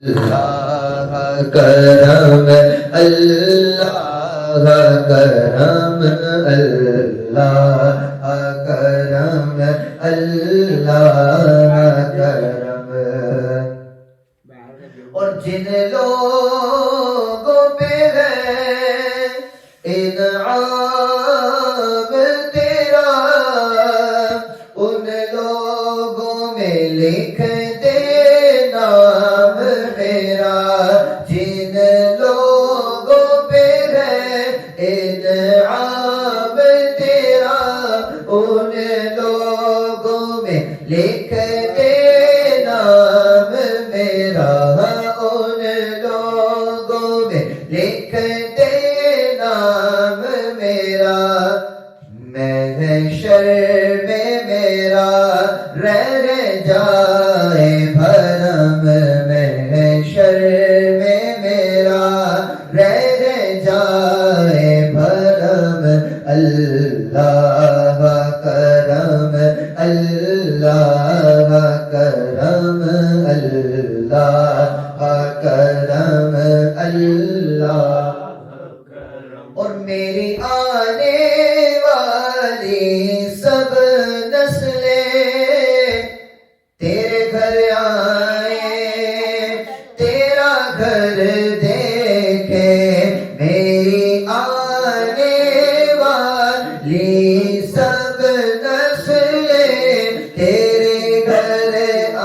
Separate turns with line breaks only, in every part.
اللہ کرم اللہ کرم اللہ کرم اللہ کرم اور جن لوگوں پہ ہے انعام تیرا ان لوگوں میں لکھ دے نام میرا جن لوگوں پہ ہے انعام تیرا ان لوگوں میں لکھ دے نام میرا ان لوگوں میں لکھ دے نام میرا محشر میں میرا رہ جائے بھرم محشر میں میرا رہ جائے بھرم اللہ کرم اللہ کرم اللہ کرم اللہ اور میری آنے والی سب نسلیں تیرے گھر آئے تیرا گھر دیکھے میری آنے والی سب نسلیں تیرے گھر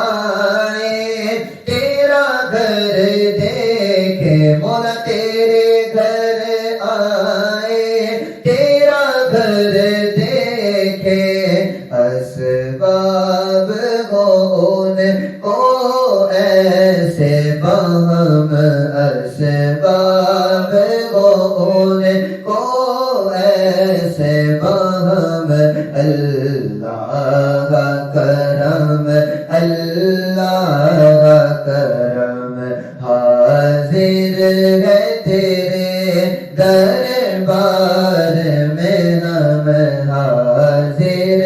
آئے تیرا گھر دیکھے مولا تیرے گھر آئے تیرا گھر دیکھے اسباب ہو ان کو ایسے بہم اسباب ہو ان کو ایسے بہم اللہ کرم اللہ کرم حاضر ہے تیرے دربار میں ہم حاضر